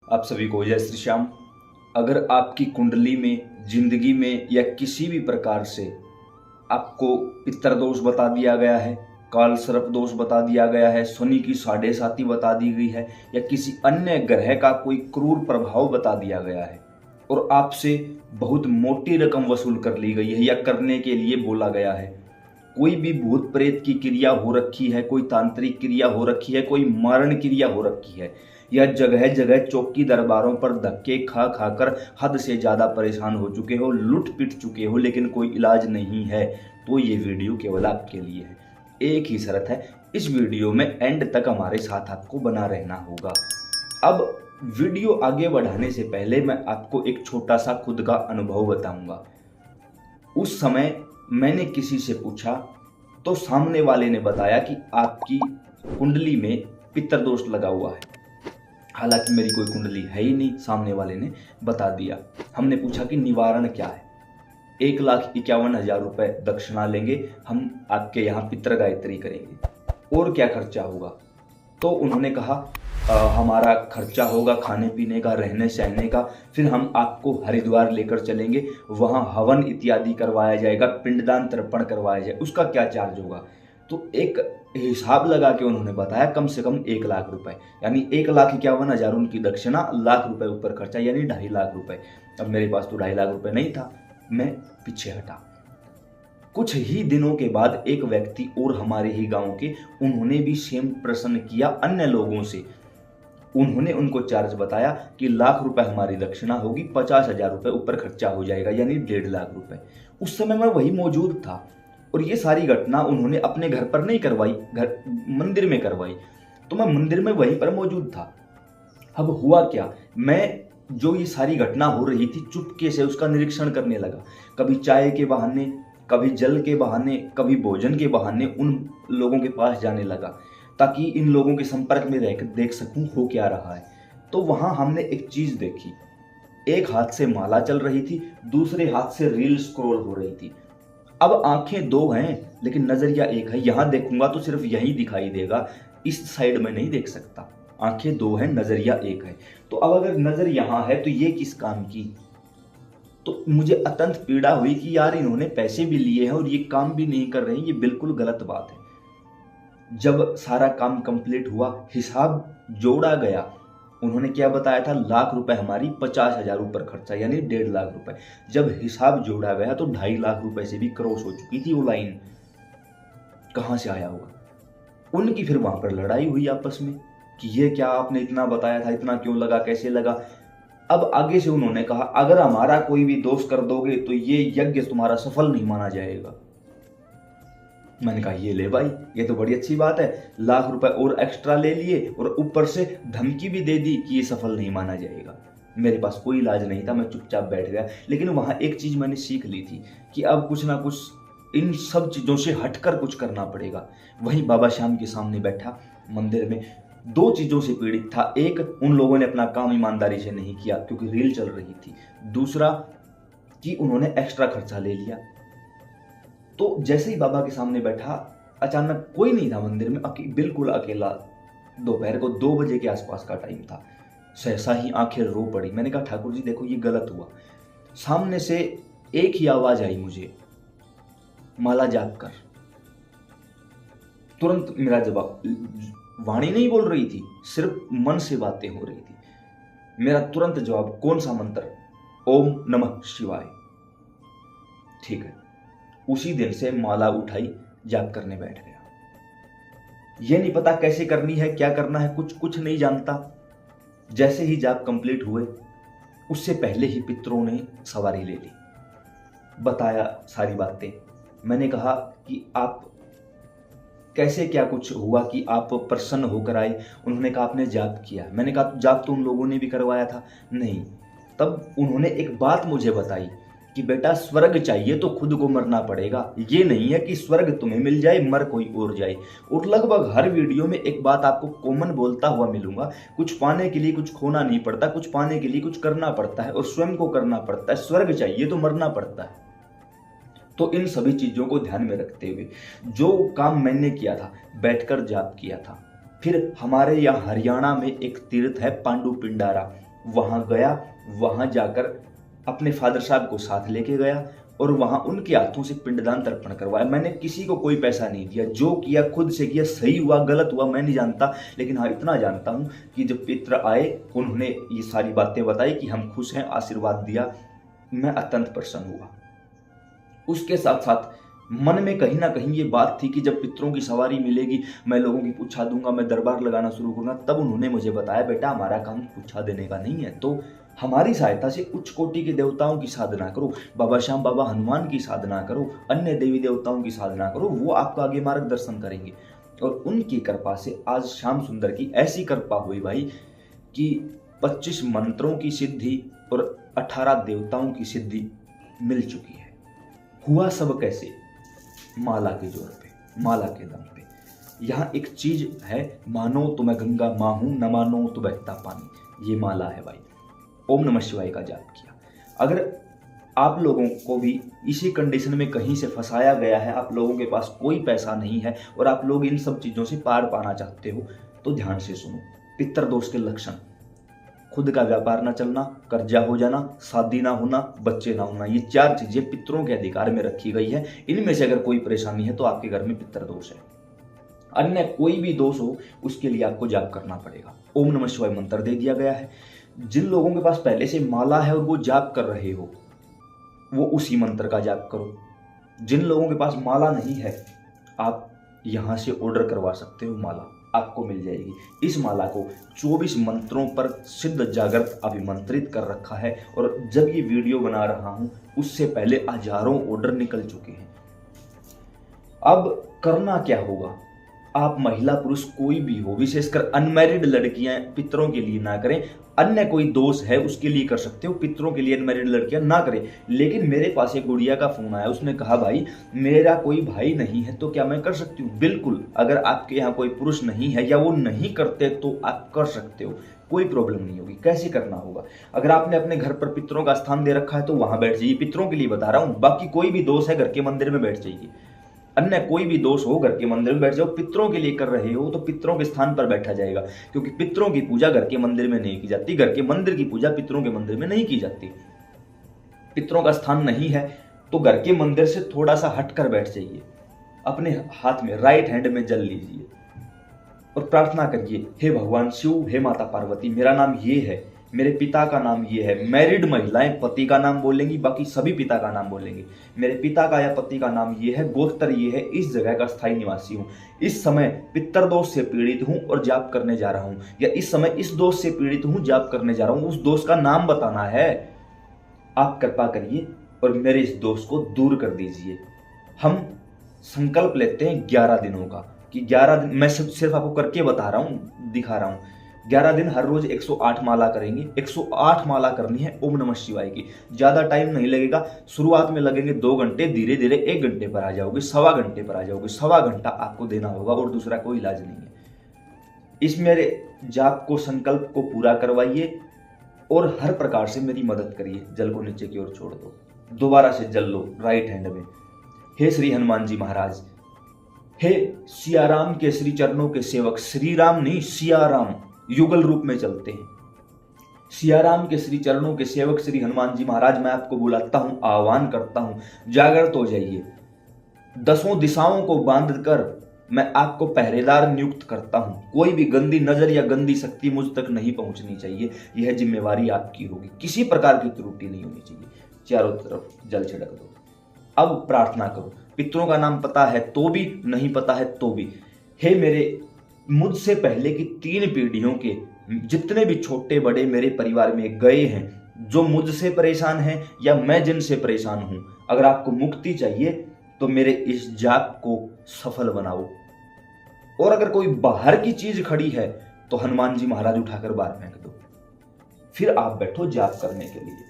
आप सभी को जय श्री श्याम। अगर आपकी कुंडली में, जिंदगी में या किसी भी प्रकार से आपको पितर दोष बता दिया गया है, काल सर्प दोष बता दिया गया है, शनि की साढ़े साती बता दी गई है या किसी अन्य ग्रह का कोई क्रूर प्रभाव बता दिया गया है और आपसे बहुत मोटी रकम वसूल कर ली गई है या करने के लिए बोला गया है, कोई भी भूत प्रेत की क्रिया हो रखी है, कोई तांत्रिक क्रिया हो रखी है, कोई मारण क्रिया हो रखी है या जगह जगह चौकी दरबारों पर धक्के खा खाकर हद से ज़्यादा परेशान हो चुके हो, लुट पिट चुके हो, लेकिन कोई इलाज नहीं है, तो ये वीडियो केवल आपके लिए है। एक ही शर्त है, इस वीडियो में एंड तक हमारे साथ आपको बना रहना होगा। अब वीडियो आगे बढ़ाने से पहले मैं आपको एक छोटा सा खुद का अनुभव बताऊंगा। उस समय मैंने किसी से पूछा तो सामने वाले ने बताया कि आपकी कुंडली में पितर दोष लगा हुआ है। हालांकि मेरी कोई कुंडली है ही नहीं, सामने वाले ने बता दिया। हमने पूछा कि निवारण क्या है। 1,51,000 रुपए दक्षिणा लेंगे, हम आपके यहाँ पितर गायत्री करेंगे, और क्या खर्चा होगा। तो उन्होंने कहा हमारा खर्चा होगा खाने पीने का, रहने सहने का, फिर हम आपको हरिद्वार लेकर चलेंगे, वहाँ हवन इत्यादि करवाया जाएगा, पिंडदान तर्पण करवाया जाए, उसका क्या चार्ज होगा। तो एक हिसाब लगा के उन्होंने बताया कम से कम 1 लाख रुपए, यानी 1,51,000 उनकी दक्षिणा, लाख रुपए ऊपर खर्चा, यानी 2.5 लाख रुपए। अब मेरे पास तो 2.5 लाख रुपए नहीं था, मैं पीछे हटा। कुछ ही दिनों के बाद एक व्यक्ति और हमारे ही गांव के, उन्होंने भी सेम प्रश्न किया अन्य लोगों से। उन्होंने उनको चार्ज बताया कि लाख रुपए हमारी दक्षिणा होगी, 50,000 रुपए ऊपर खर्चा हो जाएगा, यानी 1.5 लाख रुपए। उस समय मैं वही मौजूद था और ये सारी घटना उन्होंने अपने घर पर नहीं करवाई, घर मंदिर में करवाई, तो मैं मंदिर में वहीं पर मौजूद था। अब हुआ क्या, मैं जो ये सारी घटना हो रही थी चुपके से उसका निरीक्षण करने लगा। कभी चाय के बहाने, कभी जल के बहाने, कभी भोजन के बहाने उन लोगों के पास जाने लगा ताकि इन लोगों के संपर्क में रहकर देख सकूं हो क्या रहा है। तो वहां हमने एक चीज देखी, एक हाथ से माला चल रही थी, दूसरे हाथ से रील स्क्रॉल हो रही थी। अब आंखें दो हैं लेकिन नजरिया एक है, यहां देखूंगा तो सिर्फ यही दिखाई देगा, इस साइड में नहीं देख सकता। आंखें दो हैं, नजरिया एक है। तो अब अगर नजर यहां है तो ये किस काम की। तो मुझे अत्यंत पीड़ा हुई कि यार इन्होंने पैसे भी लिए हैं और ये काम भी नहीं कर रहे हैं, ये बिल्कुल गलत बात है। जब सारा काम कंप्लीट हुआ, हिसाब जोड़ा गया, उन्होंने क्या बताया था, लाख रुपए हमारी, 50,000 ऊपर खर्चा, यानी 1.5 लाख रुपए। जब हिसाब जोड़ा गया तो 2.5 लाख रुपए से भी क्रॉस हो चुकी थी वो लाइन। कहां से आया होगा। उनकी फिर वहां पर लड़ाई हुई आपस में कि ये क्या, आपने इतना बताया था, इतना क्यों लगा, कैसे लगा। अब आगे से उन्होंने कहा अगर हमारा कोई भी दोष कर दोगे तो ये यज्ञ तुम्हारा सफल नहीं माना जाएगा। मैंने कहा ये ले भाई, ये तो बड़ी अच्छी बात है, लाख रुपए और एक्स्ट्रा ले लिए और ऊपर से धमकी भी दे दी कि ये सफल नहीं माना जाएगा। मेरे पास कोई इलाज नहीं था, मैं चुपचाप बैठ गया। लेकिन वहां एक चीज मैंने सीख ली थी कि अब कुछ ना कुछ इन सब चीजों से हटकर कुछ करना पड़ेगा। वहीं बाबा श्याम के सामने बैठा मंदिर में, 2 चीजों से पीड़ित था। एक, उन लोगों ने अपना काम ईमानदारी से नहीं किया क्योंकि रील चल रही थी। दूसरा कि उन्होंने एक्स्ट्रा खर्चा ले लिया। तो जैसे ही बाबा के सामने बैठा, अचानक कोई नहीं था मंदिर में, बिल्कुल अकेला, दोपहर को 2 बजे के आसपास का टाइम था। सहसा ही आंखें रो पड़ी। मैंने कहा ठाकुर जी देखो ये गलत हुआ। सामने से एक ही आवाज आई मुझे, माला जाप कर। तुरंत मेरा जवाब, वाणी नहीं बोल रही थी, सिर्फ मन से बातें हो रही थी। मेरा तुरंत जवाब, कौन सा मंत्र? ओम नमः शिवाय। ठीक है, उसी दिन से माला उठाई, जाप करने बैठ गया। ये नहीं पता कैसे करनी है, क्या करना है, कुछ नहीं जानता। जैसे ही जाप कंप्लीट हुए, उससे पहले ही पितरों ने सवारी ले ली, बताया सारी बातें। मैंने कहा कि आप कैसे, क्या कुछ हुआ कि आप प्रसन्न होकर आए। उन्होंने कहा आपने जाप किया। मैंने कहा जाप तो उन लोगों ने भी करवाया था। नहीं। तब उन्होंने एक बात मुझे बताई कि बेटा स्वर्ग चाहिए तो खुद को मरना पड़ेगा, ये नहीं है कि स्वर्ग तुम्हें मिल जाए, मर कोई और जाए। और लगभग हर वीडियो में एक बात आपको कॉमन बोलता हुआ मिलूंगा, कुछ पाने के लिए कुछ खोना नहीं पड़ता, कुछ पाने के लिए कुछ करना पड़ता है और स्वयं को करना पड़ता है। स्वर्ग चाहिए तो मरना पड़ता है। तो इन सभी चीजों को ध्यान में रखते हुए जो काम मैंने किया था, बैठकर जाप किया था। फिर हमारे यहाँ हरियाणा में एक तीर्थ है पांडु पिंडारा, वहाँ गया, वहाँ जाकर अपने फादर साहब को साथ लेके गया और वहाँ उनके हाथों से पिंडदान तर्पण करवाया। मैंने किसी को कोई पैसा नहीं दिया, जो किया खुद से किया। सही हुआ गलत हुआ मैं नहीं जानता, लेकिन हाँ इतना जानता हूँ कि जब पितर आए उन्होंने ये सारी बातें बताई कि हम खुश हैं, आशीर्वाद दिया, मैं अत्यंत प्रसन्न हुआ। उसके साथ साथ मन में कहीं ना कहीं ये बात थी कि जब पितरों की सवारी मिलेगी मैं लोगों की पूछा दूंगा, मैं दरबार लगाना शुरू करूंगा। तब उन्होंने मुझे बताया, बेटा हमारा काम पूछा देने का नहीं है, तो हमारी सहायता से उच्च कोटि के देवताओं की साधना करो, बाबा श्याम बाबा हनुमान की साधना करो, अन्य देवी देवताओं की साधना करो, वो आपका आगे मार्गदर्शन करेंगे। और उनकी कृपा से आज श्याम सुंदर की ऐसी कृपा हुई भाई कि 25 मंत्रों की सिद्धि और 18 देवताओं की सिद्धि मिल चुकी है। हुआ सब कैसे? माला के जोर पे, माला के दम पे। यहाँ एक चीज है, मानो तो मैं गंगा माँ हूं, न मानो तो बहता पानी। ये माला है भाई। ओम नमः शिवाय का जाप किया। अगर आप लोगों को भी इसी कंडीशन में कहीं से फंसाया गया है, आप लोगों के पास कोई पैसा नहीं है और आप लोग इन सब चीजों से पार पाना चाहते हो, तो ध्यान से सुनो। पितर दोष के लक्षण: खुद का व्यापार ना चलना, कर्जा हो जाना, शादी ना होना, बच्चे ना होना। ये 4 चीजें पितरों के अधिकार में रखी गई है। इनमें से अगर कोई परेशानी है तो आपके घर में पितर दोष है। अन्य कोई भी दोष हो उसके लिए आपको जाप करना पड़ेगा। ओम नमः शिवाय मंत्र दे दिया गया है। जिन लोगों के पास पहले से माला है और वो जाप कर रहे हो, वो उसी मंत्र का जाप करो। जिन लोगों के पास माला नहीं है, आप यहां से ऑर्डर करवा सकते हो, माला आपको मिल जाएगी। इस माला को 24 मंत्रों पर सिद्ध जागृत अभिमंत्रित कर रखा है और जब ये वीडियो बना रहा हूं उससे पहले हजारों ऑर्डर निकल चुके हैं। अब करना क्या होगा? आप महिला पुरुष कोई भी हो, विशेषकर अनमैरिड लड़कियां पितरों के लिए ना करें। अन्य कोई दोष है उसके लिए कर सकते हो, पितरों के लिए अनमैरिड लड़कियां ना करें। लेकिन मेरे पास एक गुड़िया का फोन आया, उसने कहा भाई मेरा कोई भाई नहीं है तो क्या मैं कर सकती हूँ? बिल्कुल, अगर आपके यहाँ कोई पुरुष नहीं है या वो नहीं करते तो आप कर सकते हो, कोई प्रॉब्लम नहीं होगी। कैसे करना होगा? अगर आपने अपने घर पर पितरों का स्थान दे रखा है तो वहां बैठ जाइए, पितरों के लिए बता रहा हूं। बाकी कोई भी दोष है घर के मंदिर में बैठ जाइए। अन्य कोई भी दोष हो घर के मंदिर में बैठ जाओ। पितरों के लिए कर रहे हो तो पितरों के स्थान पर बैठा जाएगा, क्योंकि पितरों की पूजा घर के मंदिर में नहीं की जाती। घर के मंदिर की पूजा पितरों के मंदिर में नहीं की जाती। पितरों का स्थान नहीं है तो घर के मंदिर से थोड़ा सा हटकर बैठ जाइए। अपने हाथ में राइट हैंड में जल लीजिए और प्रार्थना करिए, हे भगवान शिव, हे माता पार्वती, मेरा नाम ये है, मेरे पिता का नाम ये है। मैरिड महिलाएं पति का नाम बोलेंगी, बाकी सभी पिता का नाम बोलेंगे। मेरे पिता का या पति का नाम ये है, गोत्र ये है, इस जगह का स्थायी निवासी हूँ, इस समय पितर दोष से पीड़ित हूँ और जाप करने जा रहा हूँ, या इस समय इस दोष से पीड़ित हूँ, जाप करने जा रहा हूँ। उस दोष का नाम बताना है। आप कृपा करिए और मेरे इस दोष को दूर कर दीजिए। हम संकल्प लेते हैं 11 दिनों का कि 11 दिन, मैं सिर्फ आपको करके बता रहा हूँ, दिखा रहा हूँ। 11 दिन हर रोज 108 माला करेंगे। 108 माला करनी है ओम नमः शिवाय की। ज्यादा टाइम नहीं लगेगा, शुरुआत में लगेंगे 2 घंटे, धीरे धीरे 1 घंटे पर आ जाओगे, 1.25 घंटे पर आ जाओगे। 1.25 घंटा आपको देना होगा और दूसरा कोई इलाज नहीं है। इस मेरे जाप को, संकल्प को पूरा करवाइए और हर प्रकार से मेरी मदद करिए। जल को नीचे की ओर छोड़ दो, दोबारा से जल लो राइट हैंड में। हे श्री हनुमान जी महाराज, हे सियाराम के श्री चरणों के सेवक, श्री राम नहीं सियाराम युगल रूप में चलते हैं। सियाराम के श्री चरणों के सेवक श्री हनुमान जी महाराज, मैं आपको बुलाता हूं, आह्वान करता हूं, जागृत हो जाइए। 10 दिशाओं को बांध कर मैं आपको पहरेदार नियुक्त करता हूं। कोई भी गंदी नजर या गंदी शक्ति मुझ तक नहीं पहुंचनी चाहिए। यह जिम्मेवारी आपकी होगी। किसी प्रकार की त्रुटि नहीं होनी चाहिए। चारों तरफ जल छिड़क दो। अब प्रार्थना करो। पितरों का नाम पता है तो भी, नहीं पता है तो भी। हे मेरे मुझसे पहले की 3 पीढ़ियों के जितने भी छोटे बड़े मेरे परिवार में गए हैं, जो मुझसे परेशान हैं या मैं जिनसे परेशान हूं, अगर आपको मुक्ति चाहिए तो मेरे इस जाप को सफल बनाओ। और अगर कोई बाहर की चीज खड़ी है तो हनुमान जी महाराज उठाकर बाहर फेंक दो। फिर आप बैठो जाप करने के लिए।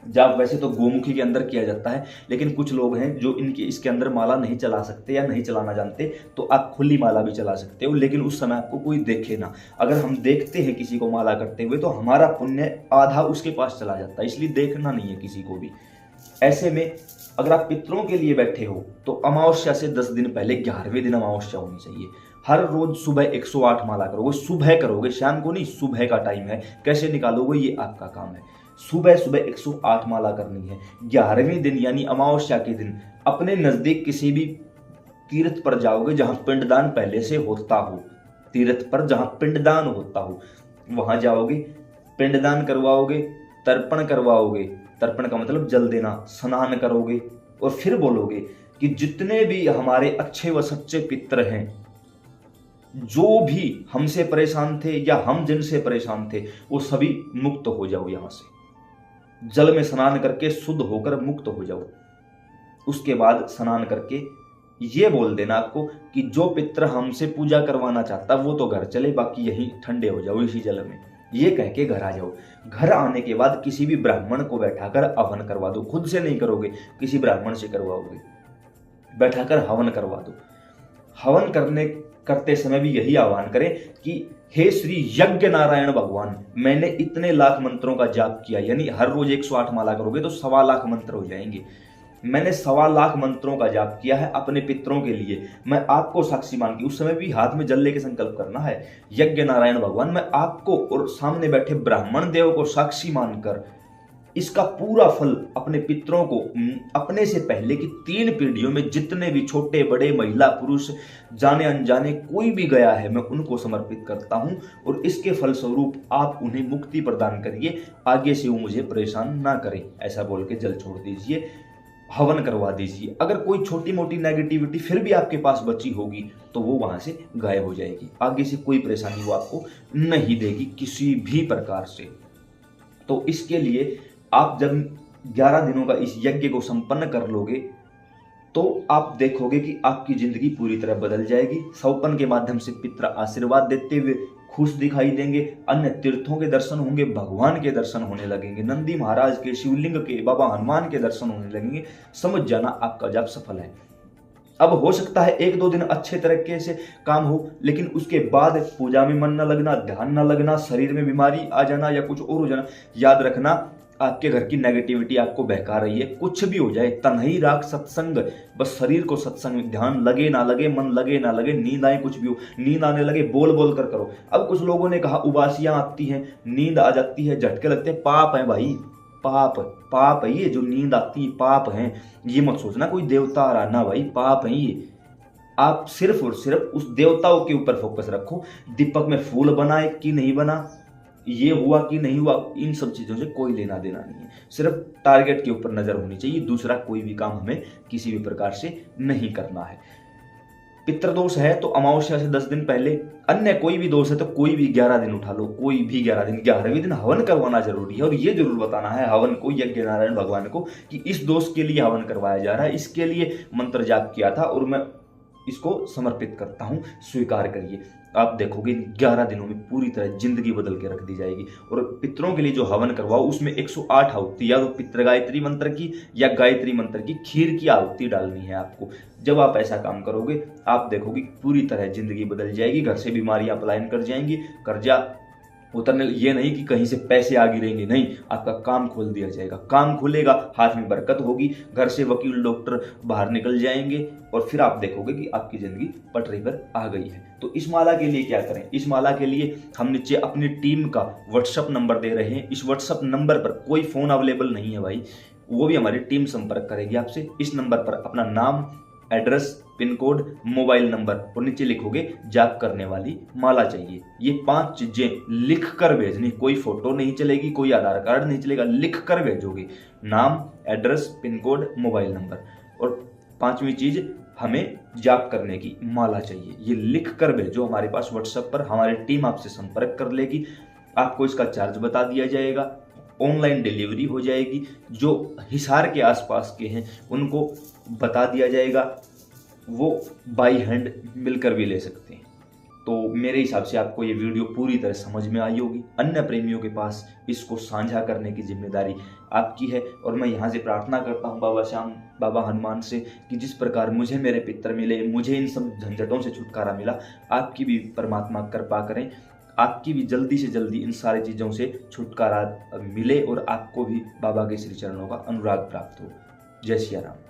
जाप वैसे तो गोमुखी के अंदर किया जाता है, लेकिन कुछ लोग हैं जो इनके इसके अंदर माला नहीं चला सकते या नहीं चलाना जानते, तो आप खुली माला भी चला सकते हो, लेकिन उस समय आपको कोई देखे ना। अगर हम देखते हैं किसी को माला करते हुए तो हमारा पुण्य आधा उसके पास चला जाता है, इसलिए देखना नहीं है किसी को भी। ऐसे में अगर आप पितरों के लिए बैठे हो तो अमावस्या से 10 दिन पहले 11वें दिन अमावस्या होनी चाहिए। हर रोज सुबह 108 माला करोगे, सुबह करोगे, शाम को नहीं, सुबह का टाइम है। कैसे निकालोगे ये आपका काम है। सुबह सुबह 108 माला करनी है। 11वें दिन यानी अमावस्या के दिन अपने नजदीक किसी भी तीर्थ पर जाओगे जहां पिंडदान पहले से होता हो, तीर्थ पर जहां पिंडदान होता हो वहां जाओगे, पिंडदान करवाओगे, तर्पण करवाओगे, तर्पण का मतलब जल देना, स्नान करोगे और फिर बोलोगे कि जितने भी हमारे अच्छे व सच्चे पितर हैं, जो भी हमसे परेशान थे या हम जिनसे परेशान थे, वो सभी मुक्त हो जाओ। यहां से जल में स्नान करके शुद्ध होकर मुक्त हो जाओ। उसके बाद स्नान करके ये बोल देना आपको कि जो पितर हमसे पूजा करवाना चाहता वो तो घर चले, बाकी यहीं ठंडे हो जाओ इसी जल में। ये कह के घर आ जाओ। घर आने के बाद किसी भी ब्राह्मण को बैठाकर हवन करवा दो। खुद से नहीं करोगे, किसी ब्राह्मण से करवाओगे, बैठाकर हवन करवा दो। हवन करते समय भी यही आह्वान करें कि हे श्री यज्ञ नारायण भगवान, मैंने इतने लाख मंत्रों का जाप किया, यानी हर रोज 108 माला करोगे तो 1.25 लाख मंत्र हो जाएंगे। मैंने 1.25 लाख मंत्रों का जाप किया है अपने पितरों के लिए, मैं आपको साक्षी मान के, उस समय भी हाथ में जल लेके संकल्प करना है, यज्ञ नारायण भगवान, मैं आपको और सामने बैठे ब्राह्मण देव को साक्षी मानकर इसका पूरा फल अपने पितरों को, अपने से पहले की 3 पीढ़ियों में जितने भी छोटे बड़े महिला पुरुष जाने अनजाने कोई भी गया है, मैं उनको समर्पित करता हूं और इसके फलस्वरूप आप उन्हें मुक्ति प्रदान करिए, आगे से वो मुझे परेशान ना करें। ऐसा बोल के जल छोड़ दीजिए, हवन करवा दीजिए। अगर कोई छोटी मोटी नेगेटिविटी फिर भी आपके पास बची होगी तो वो वहां से गायब हो जाएगी। आगे से कोई परेशानी वो आपको नहीं देगी किसी भी प्रकार से। तो इसके लिए आप जब 11 दिनों का इस यज्ञ को संपन्न कर लोगे तो आप देखोगे कि आपकी जिंदगी पूरी तरह बदल जाएगी। सौपन के माध्यम से पितर आशीर्वाद देते हुए खुश दिखाई देंगे, अन्य तीर्थों के दर्शन होंगे, भगवान के दर्शन होने लगेंगे, नंदी महाराज के, शिवलिंग के, बाबा हनुमान के दर्शन होने लगेंगे। समझ जाना आपका जाप सफल है। अब हो सकता है 1-2 दिन अच्छे तरीके से काम हो, लेकिन उसके बाद पूजा में मन न लगना, ध्यान न लगना, शरीर में बीमारी आ जाना या कुछ और हो जाना। याद रखना, आपके घर की नेगेटिविटी आपको बहका रही है। कुछ भी हो जाए, तन्ही राग सत्संग, बस शरीर को सत्संग में ध्यान लगे ना लगे, मन लगे ना लगे, नींद आए, कुछ भी हो, नींद आने लगे बोल बोल कर करो। अब कुछ लोगों ने कहा उबासियां आती हैं, नींद आ जाती है, झटके लगते हैं, पाप है भाई, पाप है ये, जो नींद आती है पाप है। ये मत सोचना कोई देवता आ रहा, ना भाई, पाप है ये। आप सिर्फ और सिर्फ उस देवताओं के ऊपर फोकस रखो। दीपक में फूल बनाए कि नहीं बना, ये हुआ कि नहीं हुआ, इन सब चीजों से कोई लेना देना नहीं है। सिर्फ टारगेट के ऊपर नजर होनी चाहिए, दूसरा कोई भी काम हमें किसी भी प्रकार से नहीं करना है। पितृदोष है तो अमावस्या से 10 दिन पहले, अन्य कोई भी दोष है तो कोई भी 11 दिन उठा लो, कोई भी 11 दिन। 11वें दिन हवन करवाना जरूरी है और ये जरूर बताना है हवन को, यज्ञ नारायण भगवान को, कि इस दोष के लिए हवन करवाया जा रहा है, इसके लिए मंत्र जाप किया था और मैं इसको समर्पित करता हूं, स्वीकार करिए। आप देखोगे 11 दिनों में पूरी तरह जिंदगी बदल के रख दी जाएगी। और पितरों के लिए जो हवन करवाओ उसमें 108 आहुति, या तो पितृ गायत्री मंत्र की या गायत्री मंत्र की खीर की आहुति डालनी है आपको। जब आप ऐसा काम करोगे आप देखोगे पूरी तरह जिंदगी बदल जाएगी, घर से बीमारियां पलायन कर जाएंगी, कर्जा उतरने, ये नहीं कि कहीं से पैसे आ गिरेंगे, नहीं, आपका काम खोल दिया जाएगा, काम खुलेगा, हाथ में बरकत होगी, घर से वकील डॉक्टर बाहर निकल जाएंगे और फिर आप देखोगे कि आपकी जिंदगी पटरी पर आ गई है। तो इस माला के लिए क्या करें? इस माला के लिए हम नीचे अपनी टीम का व्हाट्सएप नंबर दे रहे हैं। इस व्हाट्सएप नंबर पर कोई फोन अवेलेबल नहीं है भाई, वो भी हमारी टीम संपर्क करेगी आपसे। इस नंबर पर अपना नाम, address, pin code, mobile number और नीचे लिखोगे जाप करने वाली माला चाहिए। ये 5 चीजें लिख कर भेजनी, कोई फोटो नहीं चलेगी, कोई आधार कार्ड नहीं चलेगा, लिख कर भेजोगे, नाम, address, pin code, mobile number. और 5वीं चीज, हमें जाप करने की माला चाहिए। ये लिख कर भेजो हमारे पास व्हाट्सएप पर, हमारी टीम आपसे संपर्क कर लेगी। आपको इसका चार्ज बता दिया जाएगा, ऑनलाइन डिलीवरी हो जाएगी। जो हिसार के आसपास के हैं उनको बता दिया जाएगा, वो बाई हैंड मिलकर भी ले सकते हैं। तो मेरे हिसाब से आपको ये वीडियो पूरी तरह समझ में आई होगी। अन्य प्रेमियों के पास इसको साझा करने की जिम्मेदारी आपकी है। और मैं यहाँ से प्रार्थना करता हूँ बाबा श्याम, बाबा हनुमान से, कि जिस प्रकार मुझे मेरे पितर मिले, मुझे इन सब झंझटों से छुटकारा मिला, आपकी भी परमात्मा कृपा करें, आपकी भी जल्दी से जल्दी इन सारी चीज़ों से छुटकारा मिले और आपको भी बाबा के श्री चरणों का अनुराग प्राप्त हो। जय सिया राम।